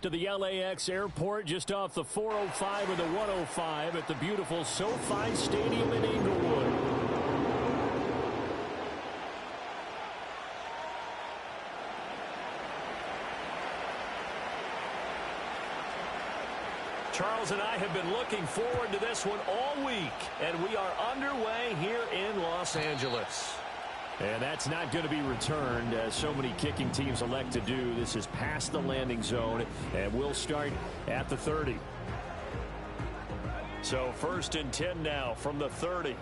to the LAX airport just off the 405 or the 105 at the beautiful SoFi Stadium in Inglewood. Charles and I have been looking forward to this one all week, and we are underway here in Los Angeles. And that's not going to be returned, as so many kicking teams elect to do. This is past the landing zone, and we'll start at the 30. So 1st and 10 now from the 30.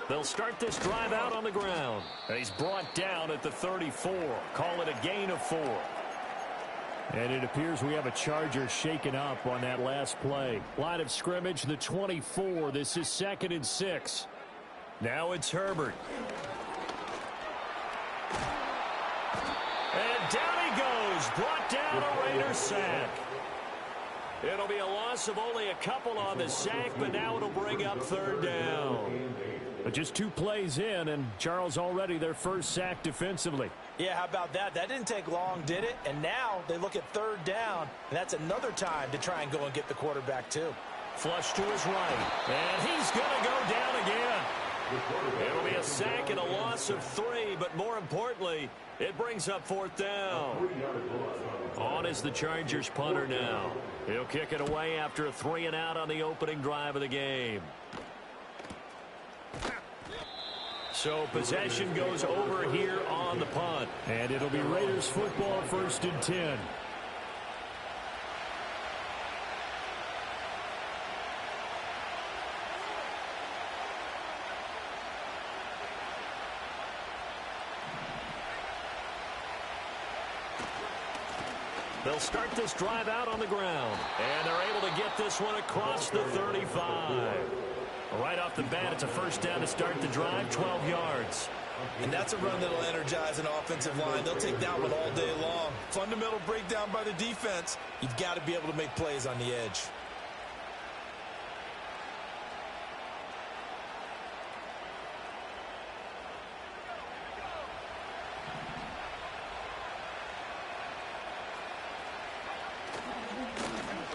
They'll start this drive out on the ground. He's brought down at the 34. Call it a gain of 4. And it appears we have a Charger shaken up on that last play. Line of scrimmage, the 24. This is 2nd and 6. Now it's Herbert. And down he goes. Brought down a Raiders sack. It'll be a loss of only a couple on the sack, but now it'll bring up 3rd down. But just 2 plays in, and Charles already their first sack defensively. Yeah, how about that? That didn't take long, did it? And now they look at 3rd down, and that's another time to try and go and get the quarterback too. Flush to his right, and he's going to go down again. It'll be a sack and a loss of 3, but more importantly, it brings up 4th down. On is the Chargers punter now. He'll kick it away after a 3 and out on the opening drive of the game. So possession goes over here on the punt. And it'll be Raiders football, 1st and 10. They'll start this drive out on the ground. And they're able to get this one across the 35. Right off the bat, it's a 1st down to start the drive, 12 yards. And that's a run that'll energize an offensive line. They'll take that one all day long. Fundamental breakdown by the defense. You've got to be able to make plays on the edge.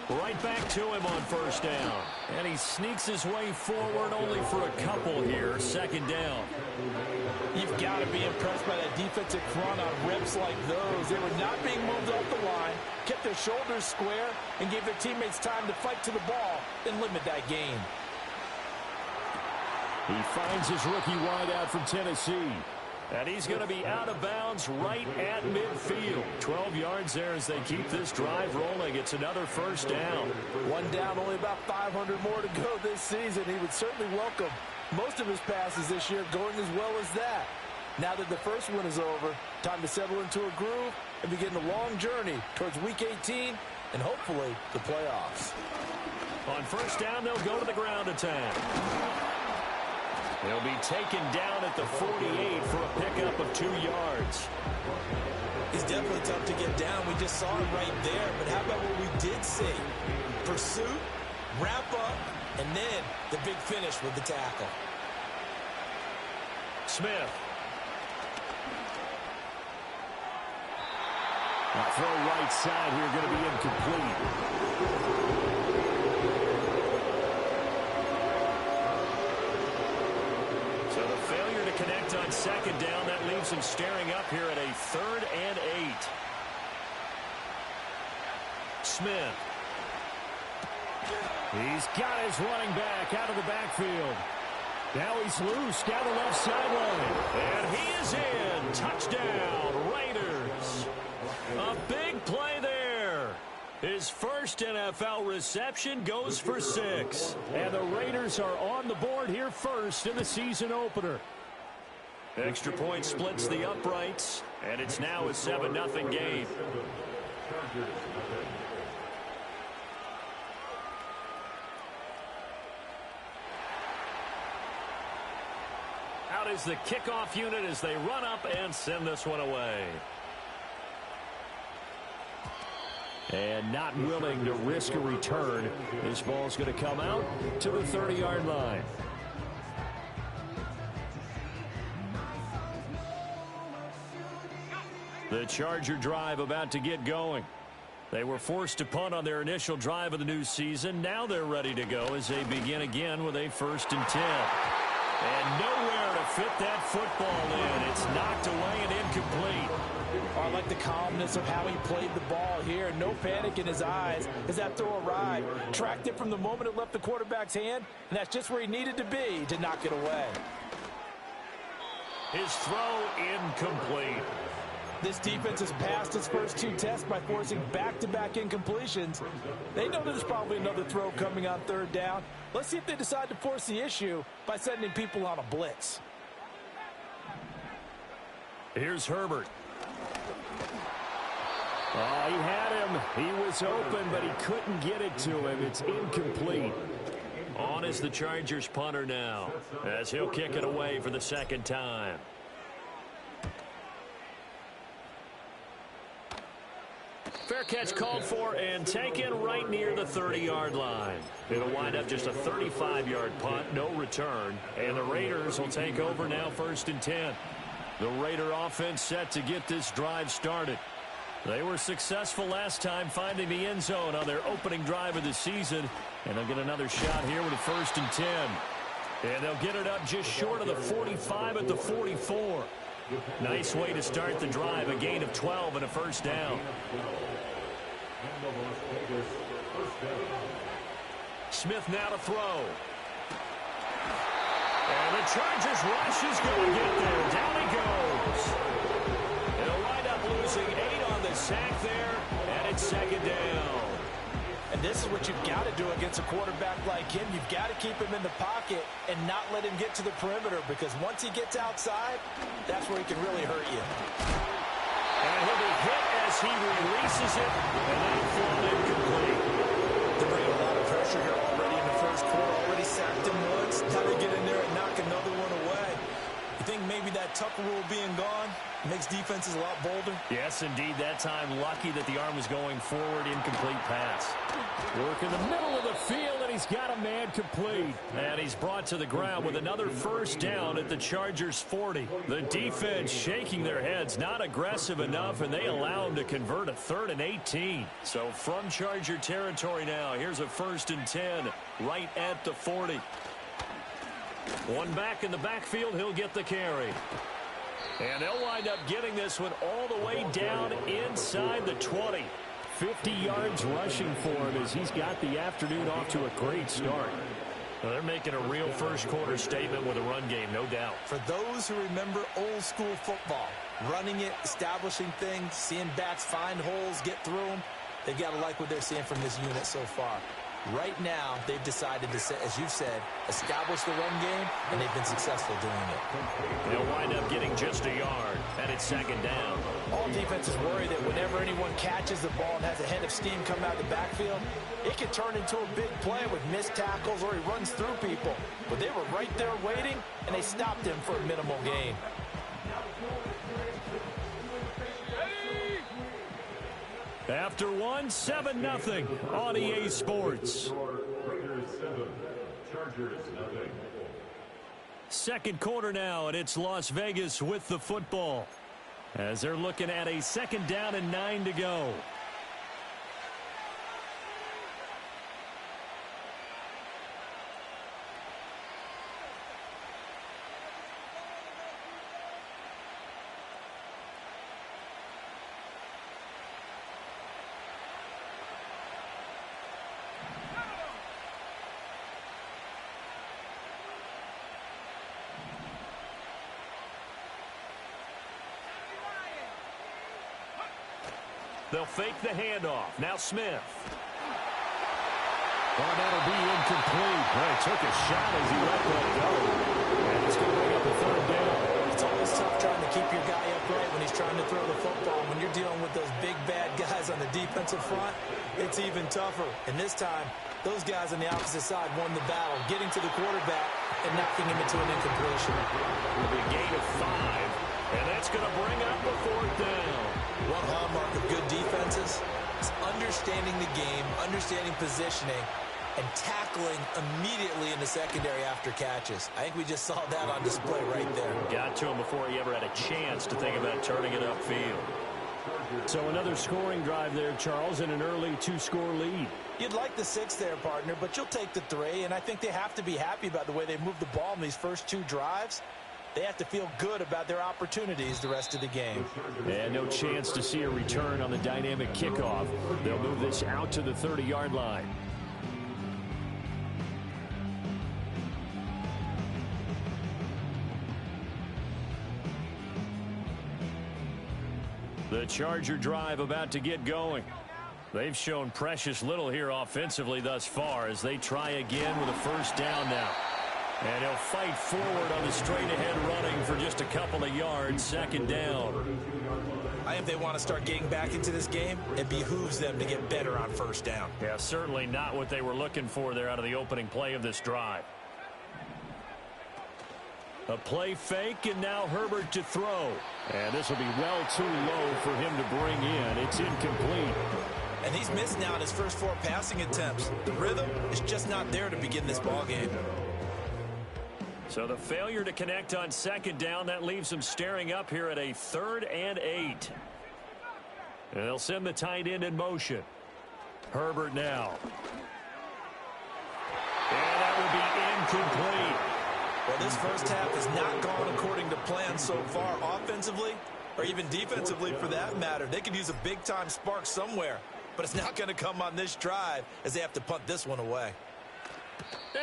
Right back to him on 1st down. And he sneaks his way forward only for a couple here. 2nd down. You've got to be impressed by that defensive front on reps like those. They were not being moved off the line, kept their shoulders square, and gave their teammates time to fight to the ball and limit that gain. He finds his rookie wideout from Tennessee. And he's going to be out of bounds right at midfield. 12 yards there as they keep this drive rolling. It's another 1st down. 1 down, only about 500 more to go this season. He would certainly welcome most of his passes this year going as well as that. Now that the first one is over, time to settle into a groove and begin the long journey towards Week 18 and hopefully the playoffs. On 1st down, they'll go to the ground attack. He'll be taken down at the 48 for a pickup of 2 yards. He's definitely tough to get down. We just saw it right there. But how about what we did see? Pursuit, wrap up, and then the big finish with the tackle. Smith. Throw right side here, going to be incomplete. Connect on 2nd down. That leaves him staring up here at a 3rd and 8. Smith. He's got his running back out of the backfield. Now he's loose down the left sideline. And he is in. Touchdown, Raiders. A big play there. His first NFL reception goes for 6. And the Raiders are on the board here first in the season opener. Extra point splits the uprights, and it's now a 7-0 game. Out is the kickoff unit as they run up and send this one away. And not willing to risk a return. This ball's going to come out to the 30-yard line. The Charger drive about to get going. They were forced to punt on their initial drive of the new season. Now they're ready to go as they begin again with a 1st and 10. And nowhere to fit that football in. It's knocked away and incomplete. I like the calmness of how he played the ball here. No panic in his eyes as that throw arrived. Tracked it from the moment it left the quarterback's hand, and that's just where he needed to be to knock it away. His throw incomplete. This defense has passed its first 2 tests by forcing back-to-back incompletions. They know there's probably another throw coming on 3rd down. Let's see if they decide to force the issue by sending people on a blitz. Here's Herbert. Oh, he had him. He was open, but he couldn't get it to him. It's incomplete. On is the Chargers punter now, as he'll kick it away for the 2nd time. Fair catch called for and taken right near the 30-yard line. It'll wind up just a 35-yard punt, no return. And the Raiders will take over now 1st and 10. The Raider offense set to get this drive started. They were successful last time finding the end zone on their opening drive of the season. And they'll get another shot here with a 1st and 10. And they'll get it up just short of the 45 at the 44. Nice way to start the drive, a gain of 12 and a 1st down. Smith now to throw. And the Chargers rush is going to get there. Down he goes. They'll wind up losing 8 on the sack there, and it's 2nd down. And this is what you've got to do against a quarterback like him. You've got to keep him in the pocket and not let him get to the perimeter, because once he gets outside, that's where he can really hurt you. And he'll be hit as he releases it, and then thrown incomplete. They're bringing a lot of pressure here already in the 1st quarter. Already sacked him once. How they get in there and knock another one away? You think maybe that Tucker rule being gone makes defenses a lot bolder? Yes, indeed. That time, lucky that the arm was going forward. Incomplete pass. Work in the middle of the field, and he's got a man complete. And he's brought to the ground with another 1st down at the Chargers' 40. The defense shaking their heads, not aggressive enough, and they allow him to convert a 3rd and 18. So from Charger territory now, here's a 1st and 10 right at the 40. One back in the backfield, he'll get the carry. And they'll wind up getting this one all the way down inside the 20. 50 yards rushing for him as he's got the afternoon off to a great start. Well, they're making a real 1st quarter statement with a run game, no doubt. For those who remember old school football, running it, establishing things, seeing backs find holes, get through them, they've got to like what they're seeing from this unit so far. Right now, they've decided to, as you've said, establish the run game, and they've been successful doing it. They'll wind up getting just a yard, and it's 2nd down. All defenses worry that whenever anyone catches the ball and has a head of steam come out of the backfield, it can turn into a big play with missed tackles or he runs through people. But they were right there waiting, and they stopped him for a minimal gain. After one, 7-0 on EA Sports. 2nd quarter now, and it's Las Vegas with the football, as they're looking at a 2nd down and 9 to go. They'll fake the handoff. Now Smith. Well, that'll be incomplete. Well, he took a shot as he let that go. And it's going to bring up a 3rd down. It's always tough trying to keep your guy upright when he's trying to throw the football. When you're dealing with those big, bad guys on the defensive front, it's even tougher. And this time, those guys on the opposite side won the battle, getting to the quarterback and knocking him into an incompletion. It'll be a gain of 5. And that's going to bring up the 4th down. One hallmark of good defenses is understanding the game, understanding positioning, and tackling immediately in the secondary after catches. I think we just saw that on display right there. Got to him before he ever had a chance to think about turning it upfield. So another scoring drive there, Charles, and an early 2-score lead. You'd like the 6 there, partner, but you'll take the 3, and I think they have to be happy about the way they moved the ball in these first 2 drives. They have to feel good about their opportunities the rest of the game. And no chance to see a return on the dynamic kickoff. They'll move this out to the 30-yard line. The Charger drive about to get going. They've shown precious little here offensively thus far as they try again with a first down now. And he'll fight forward on the straight-ahead running for just a couple of yards, second down. I think if they want to start getting back into this game, it behooves them to get better on first down. Yeah, certainly not what they were looking for there out of the opening play of this drive. A play fake, and now Herbert to throw. And this will be well too low for him to bring in. It's incomplete. And he's missed now on his first 4 passing attempts. The rhythm is just not there to begin this ball game. So the failure to connect on second down, that leaves them staring up here at a 3rd and 8. And they'll send the tight end in motion. Herbert now. And that will be incomplete. Well, this first half has not gone according to plan so far offensively, or even defensively for that matter. They could use a big-time spark somewhere, but it's not going to come on this drive as they have to punt this one away.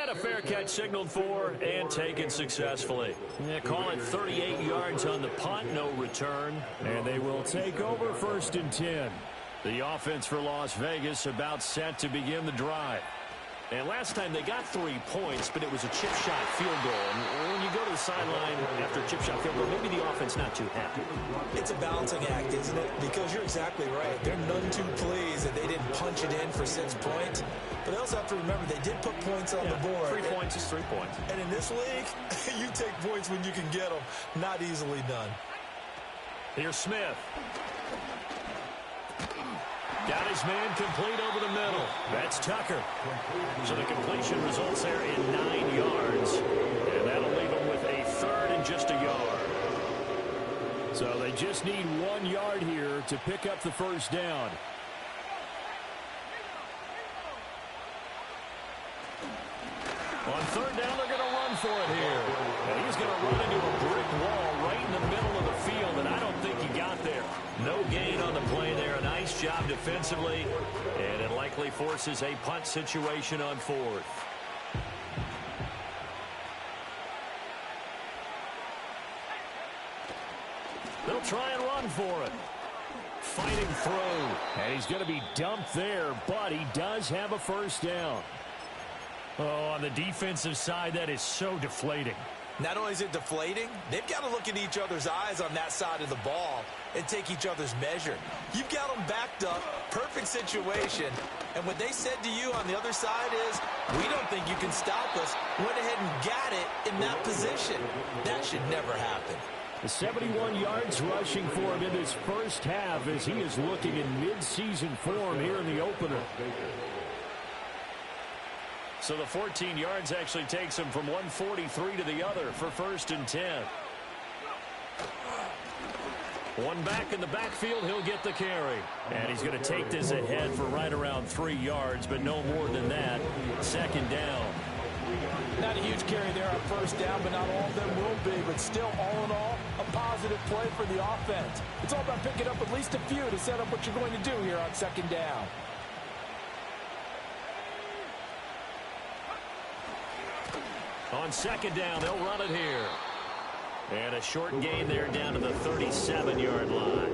And a fair catch signaled for and taken successfully. Yeah, call it 38 yards on the punt, no return. And they will take over 1st and 10. The offense for Las Vegas about set to begin the drive. And last time they got 3 points, but it was a chip shot field goal. And when you go to the sideline after a chip shot field goal, maybe the offense not too happy. It's a balancing act, isn't it? Because you're exactly right. They're none too pleased that they didn't punch it in for 6 points. But they also have to remember they did put points on the board. 3 points is 3 points. And in this league, you take points when you can get them. Not easily done. Here's Smith. Got his man complete over the middle. That's Tucker. So the completion results there in 9 yards. And that'll leave him with a 3rd and just a yard. So they just need 1 yard here to pick up the first down. On 3rd down, they're going to run for it here. And he's going to run into a brick wall right in the middle of the field, and I don't think he got there. No gain on the play there. A nice job defensively, and it likely forces a punt situation on 4th. They'll try and run for it. Fighting through, and he's going to be dumped there, but he does have a first down. Oh, on the defensive side, that is so deflating. Not only is it deflating, they've got to look in each other's eyes on that side of the ball and take each other's measure. You've got them backed up, perfect situation, and what they said to you on the other side is, we don't think you can stop us. Went ahead and got it in that position. That should never happen. The 71 yards rushing for him in this first half as he is looking in mid-season form here in the opener. So the 14 yards actually takes him from 143 to the other for 1st and 10. One back in the backfield, he'll get the carry. And he's going to take this ahead for right around 3 yards, but no more than that. 2nd down. Not a huge carry there on first down, but not all of them will be. But still, all in all, a positive play for the offense. It's all about picking up at least a few to set up what you're going to do here on 2nd down. On 2nd down, they'll run it here. And a short gain there down to the 37-yard line.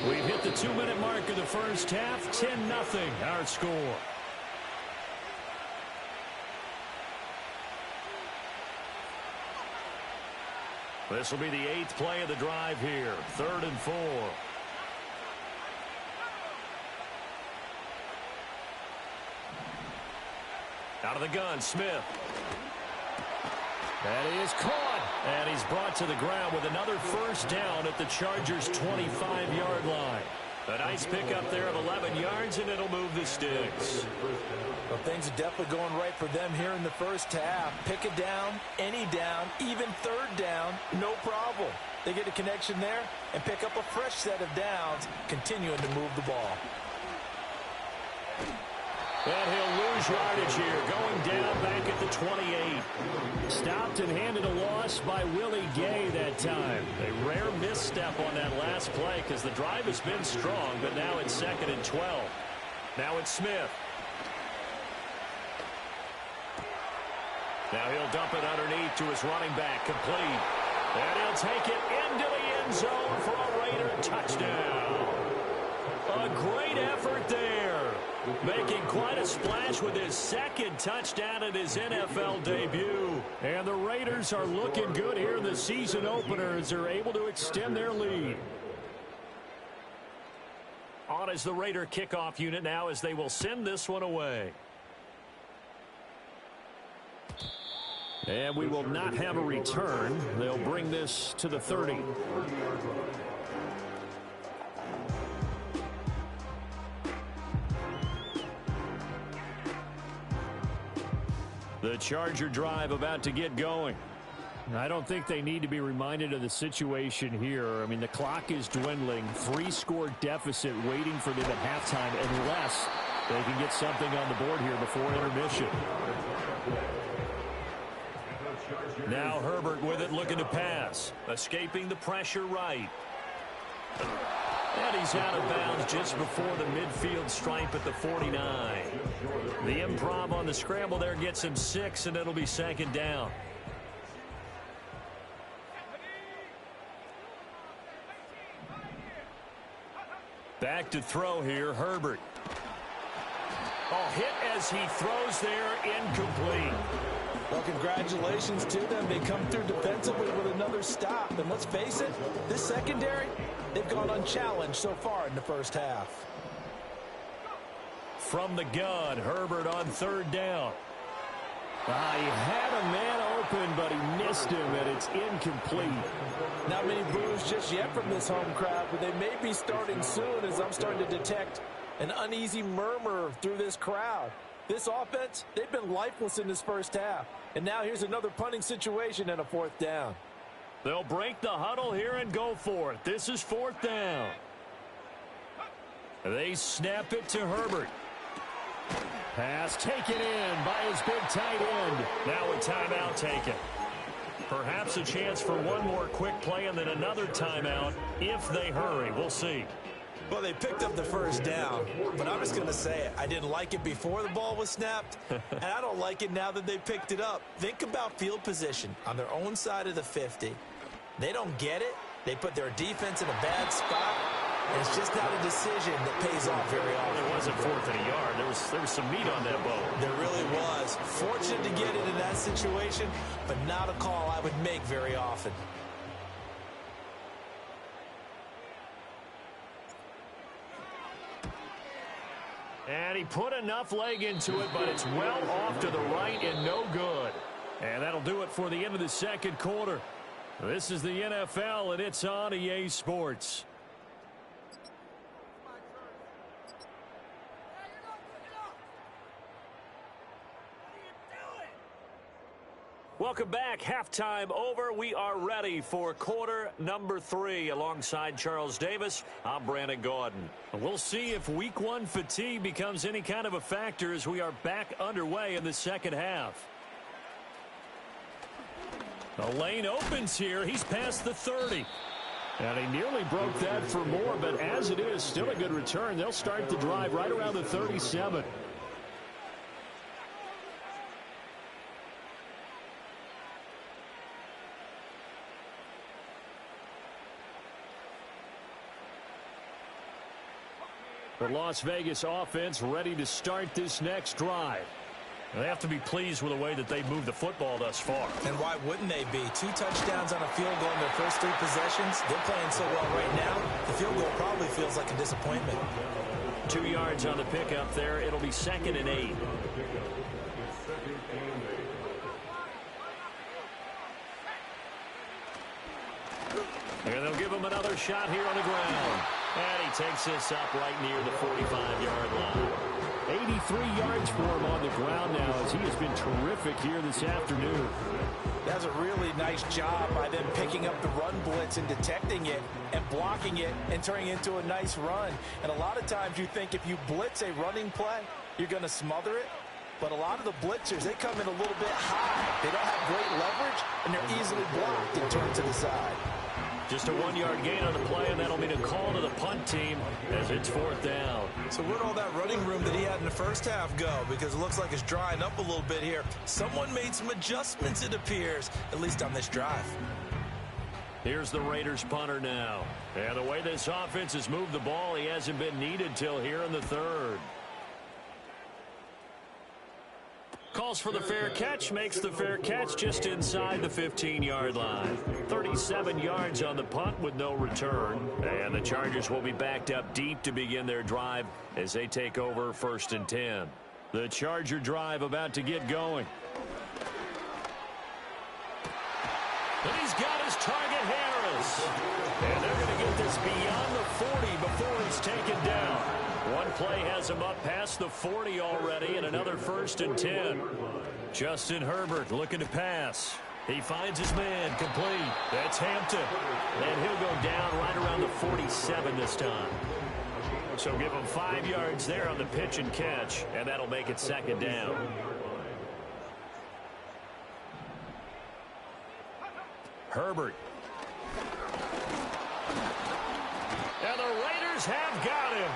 We've hit the 2-minute mark of the first half. 10-0 our score. This will be the 8th play of the drive here. 3rd and 4. Out of the gun, Smith. And he is caught. And he's brought to the ground with another first down at the Chargers' 25-yard line. A nice pickup there of 11 yards, and it'll move the sticks. Well, things are definitely going right for them here in the first half. Pick it down, any down, even third down, no problem. They get a connection there and pick up a fresh set of downs, continuing to move the ball. And he'll lose yardage here, going down back at the 28. Stopped and handed a loss by Willie Gay that time. A rare misstep on that last play because the drive has been strong, but now it's 2nd and 12. Now it's Smith. Now he'll dump it underneath to his running back, complete. And he'll take it into the end zone for a Raider touchdown. A great effort there. Making quite a splash with his 2nd touchdown in his NFL debut. And the Raiders are looking good here in the season opener as they're able to extend their lead. On is the Raider kickoff unit now as they will send this one away. And we will not have a return. They'll bring this to the 30. The Charger drive about to get going. I don't think they need to be reminded of the situation here. I mean, the clock is dwindling. 3-score deficit waiting for them at halftime unless they can get something on the board here before intermission. Now Herbert with it, looking to pass. Escaping the pressure right. And he's out of bounds just before the midfield stripe at the 49. The improv on the scramble there gets him 6, and it'll be 2nd down. Back to throw here, Herbert. Oh, hit as he throws there, incomplete. Well, congratulations to them. They come through defensively with another stop. And let's face it, this secondary, they've gone unchallenged so far in the first half. From the gun, Herbert on 3rd down. He had a man open, but he missed him, and it's incomplete. Not many boos just yet from this home crowd, but they may be starting soon as I'm starting to detect an uneasy murmur through this crowd. This offense, they've been lifeless in this first half. And now here's another punting situation and a 4th down. They'll break the huddle here and go for it. This is 4th down. They snap it to Herbert. Pass taken in by his big tight end. Now a timeout taken. Perhaps a chance for one more quick play and then another timeout if they hurry. We'll see. Well, they picked up the first down, but I'm just going to say it. I didn't like it before the ball was snapped, and I don't like it now that they picked it up. Think about field position on their own side of the 50. They don't get it. They put their defense in a bad spot, and it's just not a decision that pays off very often. It wasn't 4th and a yard. There was some meat on that bone. There really was. Fortunate to get it in that situation, but not a call I would make very often. And he put enough leg into it, but it's well off to the right and no good. And that'll do it for the end of the 2nd quarter. This is the NFL, and it's on EA Sports. Welcome back. Halftime over. We are ready for quarter number 3. Alongside Charles Davis, I'm Brandon Gaudin. We'll see if week 1 fatigue becomes any kind of a factor as we are back underway in the 2nd half. The lane opens here. He's past the 30. And he nearly broke that for more, but as it is, still a good return. They'll start the drive right around the 37. The Las Vegas offense ready to start this next drive. They have to be pleased with the way that they've moved the football thus far. And why wouldn't they be? 2 touchdowns on a field goal in their first 3 possessions. They're playing so well right now, the field goal probably feels like a disappointment. 2 yards on the pickup there. It'll be 2nd and 8. And they'll give him another shot here on the ground. And he takes this up right near the 45-yard line. 83 yards for him on the ground now as he has been terrific here this afternoon. That's a really nice job by them picking up the run blitz and detecting it and blocking it and turning it into a nice run. And a lot of times you think if you blitz a running play, you're going to smother it. But a lot of the blitzers, they come in a little bit high. They don't have great leverage, and they're easily blocked and turned to the side. Just a 1-yard gain on the play, and that'll mean a call to the punt team as it's 4th down. So where'd all that running room that he had in the first half go? Because it looks like it's drying up a little bit here. Someone made some adjustments, it appears, at least on this drive. Here's the Raiders punter now. And the way this offense has moved the ball, he hasn't been needed till here in the 3rd. Calls for the fair catch, makes the fair catch just inside the 15-yard line. 37 yards on the punt with no return. And the Chargers will be backed up deep to begin their drive as they take over 1st and 10. The Charger drive about to get going. And he's got his target, Harris. And they're going to get this beyond the 40 before he's taken down. One play has him up past the 40 already, and another 1st and 10. Justin Herbert looking to pass. He finds his man, complete. That's Hampton. And he'll go down right around the 47 this time. So give him 5 yards there on the pitch and catch, and that'll make it 2nd down. Herbert. And the Raiders have got him.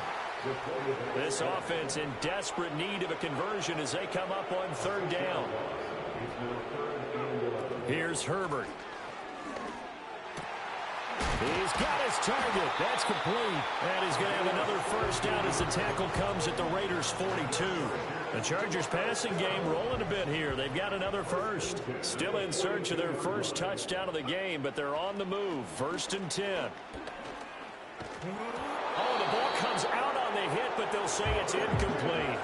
This offense in desperate need of a conversion as they come up on 3rd down. Here's Herbert. He's got his target. That's complete. And he's going to have another 1st down as the tackle comes at the Raiders' 42. The Chargers passing game rolling a bit here. They've got another 1st. Still in search of their 1st touchdown of the game, but they're on the move. 1st and 10. Oh, the ball comes out on the hit, but they'll say it's incomplete.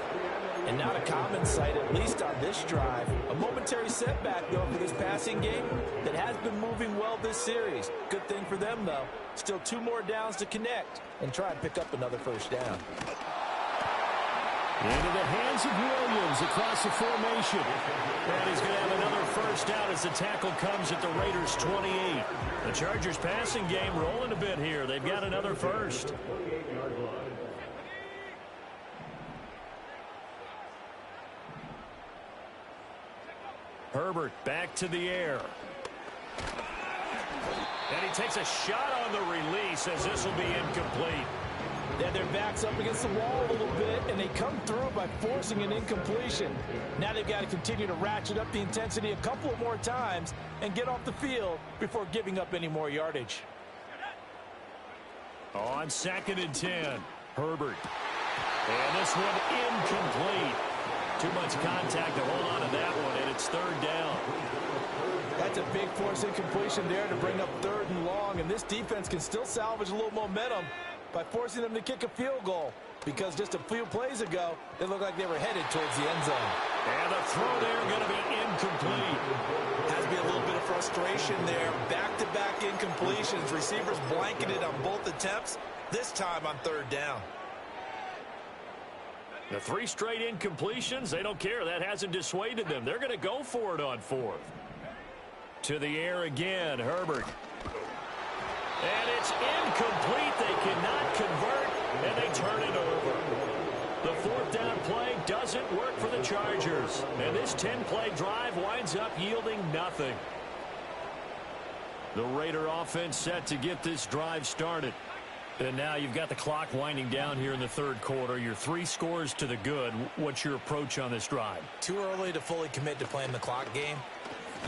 And not a common sight, at least on this drive. A momentary setback, though, for this passing game that has been moving well this series. Good thing for them, though. Still 2 more downs to connect and try and pick up another 1st down. Into the hands of Williams across the formation. And he's going to have another 1st down as the tackle comes at the Raiders' 28. The Chargers passing game rolling a bit here. They've got another 1st. Herbert back to the air. And he takes a shot on the release as this will be incomplete. Yeah, their back's up against the wall a little bit, and they come through by forcing an incompletion. Now they've got to continue to ratchet up the intensity a couple of more times and get off the field before giving up any more yardage. On 2nd and 10, Herbert. And this one incomplete. Too much contact to hold on to that one, and it's 3rd down. That's a big force incompletion there to bring up 3rd and long, and this defense can still salvage a little momentum by forcing them to kick a field goal, because just a few plays ago, it looked like they were headed towards the end zone. And the throw there going to be incomplete. Has to be a little bit of frustration there. Back-to-back incompletions. Receivers blanketed on both attempts, this time on 3rd down. The 3 straight incompletions, they don't care. That hasn't dissuaded them. They're going to go for it on 4th. To the air again, Herbert. And it's incomplete. They cannot convert, and they turn it over. The 4th down play doesn't work for the Chargers. And this 10-play drive winds up yielding nothing. The Raider offense set to get this drive started. And now you've got the clock winding down here in the 3rd quarter. You're 3 scores to the good. What's your approach on this drive? Too early to fully commit to playing the clock game.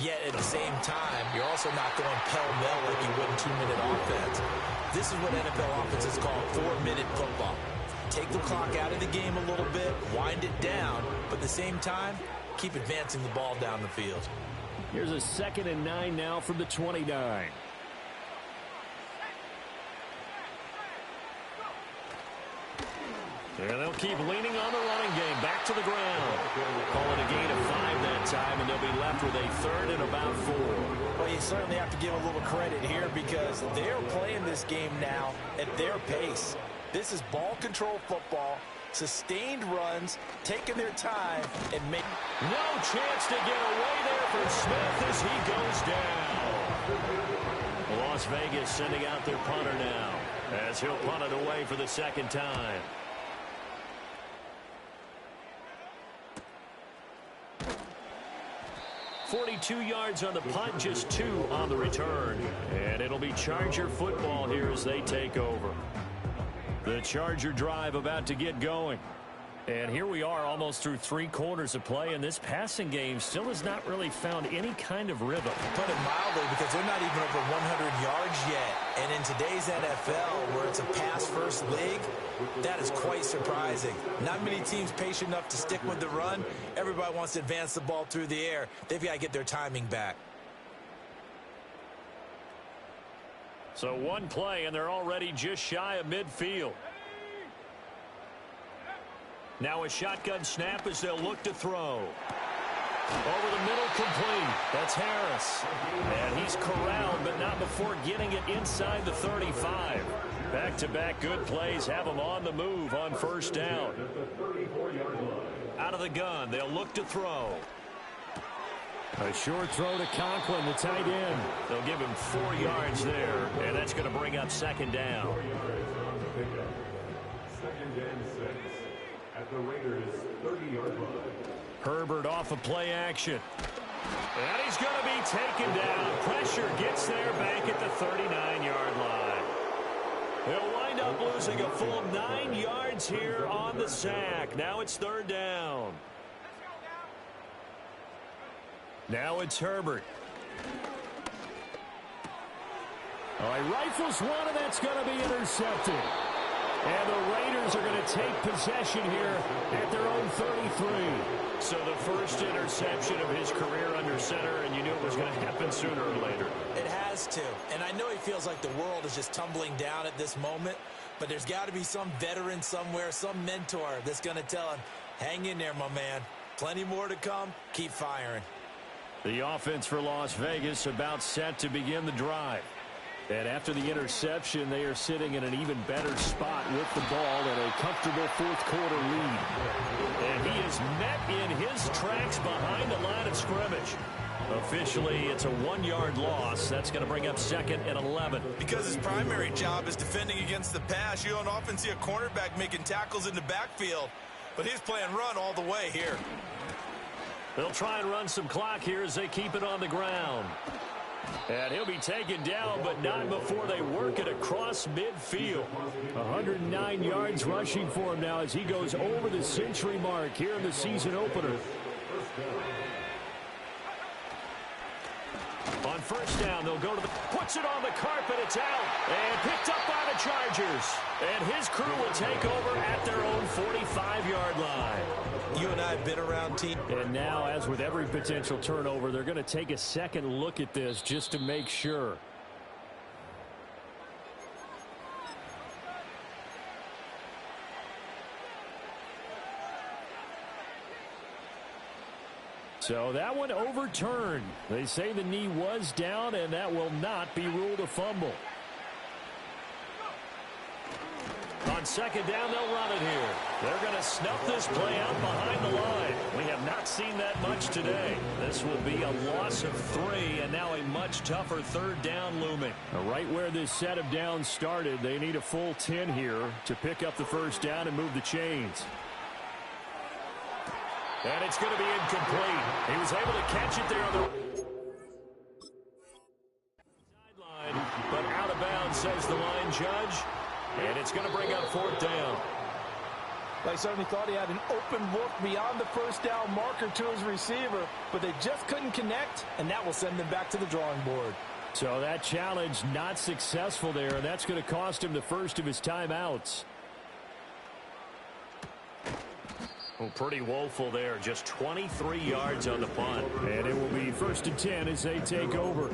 Yet at the same time, you're also not going pell-mell like you would in 2-minute offense. This is what NFL offenses call 4-minute football. Take the clock out of the game a little bit, wind it down, but at the same time, keep advancing the ball down the field. Here's a 2nd and 9 now from the 29. And they'll keep leaning on the running game. Back to the ground. Call it a gain of 5 that time, and they'll be left with a third and about 4. Well, you certainly have to give a little credit here because they're playing this game now at their pace. This is ball control football, sustained runs, taking their time, and make no chance to get away there for Smith as he goes down. Las Vegas sending out their punter now as he'll punt it away for the second time. .42 yards on the punt, just 2 on the return. And it'll be Charger football here as they take over. The Charger drive about to get going. And here we are almost through 3 quarters of play, and this passing game still has not really found any kind of rhythm. Put it mildly, because they're not even over 100 yards yet. And in today's NFL, where it's a pass-first league, that is quite surprising. Not many teams patient enough to stick with the run. Everybody wants to advance the ball through the air. They've got to get their timing back. So one play, and they're already just shy of midfield. Now a shotgun snap as they'll look to throw. Over the middle, complete. That's Harris. And he's corralled, but not before getting it inside the 35. Back-to-back good plays have him on the move on first down. Out of the gun, they'll look to throw. A short throw to Conklin, the tight end. They'll give him 4 yards there, and that's going to bring up second down. At the Raiders' 30-yard line. Herbert off of play action. And he's going to be taken down. Pressure gets there back at the 39-yard line. He'll wind up losing a full 9 yards here on the sack. Now it's third down. Now it's Herbert. All right, rifles one, and that's going to be intercepted. And the Raiders are going to take possession here at their own 33. So the first interception of his career under center, and you knew it was going to happen sooner or later. It has to. And I know he feels like the world is just tumbling down at this moment, but there's got to be some veteran somewhere, some mentor that's going to tell him, hang in there, my man. Plenty more to come. Keep firing. The offense for Las Vegas about set to begin the drive. And after the interception, they are sitting in an even better spot with the ball and a comfortable fourth-quarter lead. And he is met in his tracks behind the line of scrimmage. Officially, it's a 1-yard loss. That's going to bring up second and 11. Because his primary job is defending against the pass, you don't often see a cornerback making tackles in the backfield. But he's playing run all the way here. They'll try and run some clock here as they keep it on the ground. And he'll be taken down, but not before they work it across midfield. 109 yards rushing for him now as he goes over the century mark here in the season opener. On first down, they'll go to the... Puts it on the carpet, it's out. And picked up by the Chargers. And his crew will take over at their own 45-yard line. You and I have been around team. And now, as with every potential turnover, they're going to take a second look at this just to make sure. So that one overturned. They say the knee was down, and that will not be ruled a fumble. On second down, they'll run it here. They're going to snuff this play out behind the line. We have not seen that much today. This will be a loss of 3, and now a much tougher third down looming. Right where this set of downs started, they need a full 10 here to pick up the first down and move the chains. And it's going to be incomplete. He was able to catch it there on the sideline, but out of bounds, says the line judge. And it's going to bring up fourth down. They certainly thought he had an open look beyond the first down marker to his receiver, but they just couldn't connect, and that will send them back to the drawing board. So that challenge not successful there, and that's going to cost him the first of his timeouts. Well, pretty woeful there. Just 23 yards on the punt. And it will be first and 10 as they take over.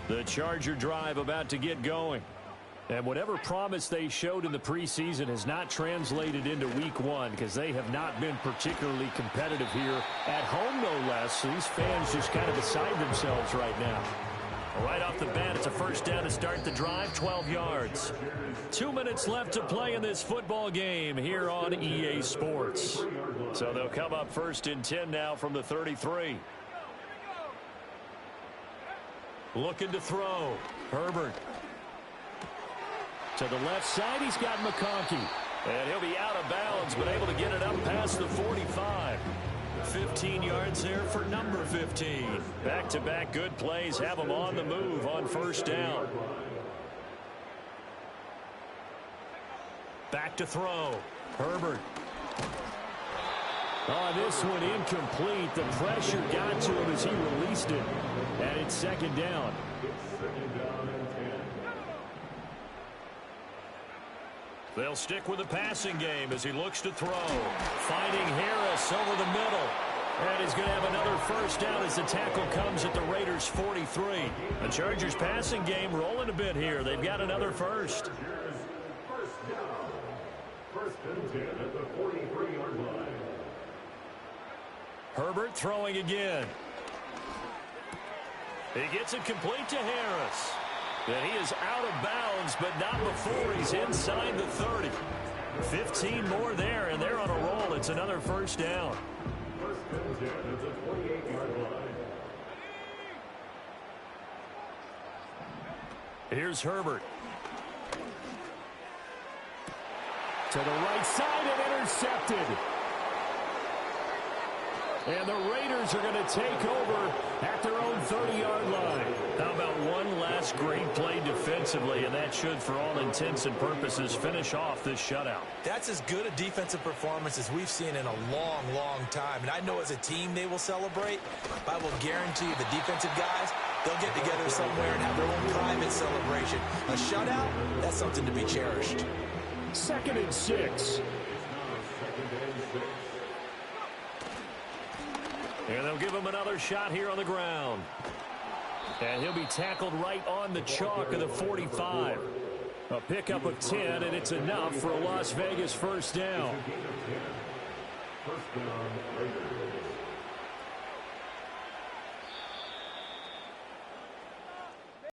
The Charger drive about to get going. And whatever promise they showed in the preseason has not translated into week one because they have not been particularly competitive here at home, no less. So these fans just kind of beside themselves right now. Right off the bat, it's a first down to start the drive, 12 yards. 2 minutes left to play in this football game here on EA Sports. So they'll come up first and 10 now from the 33. Looking to throw. Herbert. To the left side, he's got McConkey. And he'll be out of bounds, but able to get it up past the 45. 15 yards there for number 15. Back-to-back good plays have him on the move on first down. Back to throw. Herbert. Oh, this one incomplete. The pressure got to him as he released it. And it's second down. They'll stick with the passing game as he looks to throw. Finding Harris over the middle. And he's going to have another first down as the tackle comes at the Raiders' 43. The Chargers' passing game rolling a bit here. They've got another first. First and 10 at the 43-yard line. Herbert throwing again. He gets it complete to Harris. And he is out of bounds, but not before he's inside the 30. 15 more there, and they're on a roll. It's another first down. First and 10 at the 28-yard line. Here's Herbert. To the right side and intercepted. And the Raiders are going to take over at their own 30-yard line. How about one last great play defensively, and that should, for all intents and purposes, finish off this shutout. That's as good a defensive performance as we've seen in a long, long time. And I know as a team they will celebrate, but I will guarantee you the defensive guys, they'll get together somewhere and have their own private celebration. A shutout, that's something to be cherished. 2nd and 6. And they'll give him another shot here on the ground. And he'll be tackled right on the chalk of the 45. A pickup of 10, and it's enough for a Las Vegas first down. First down, Raiders.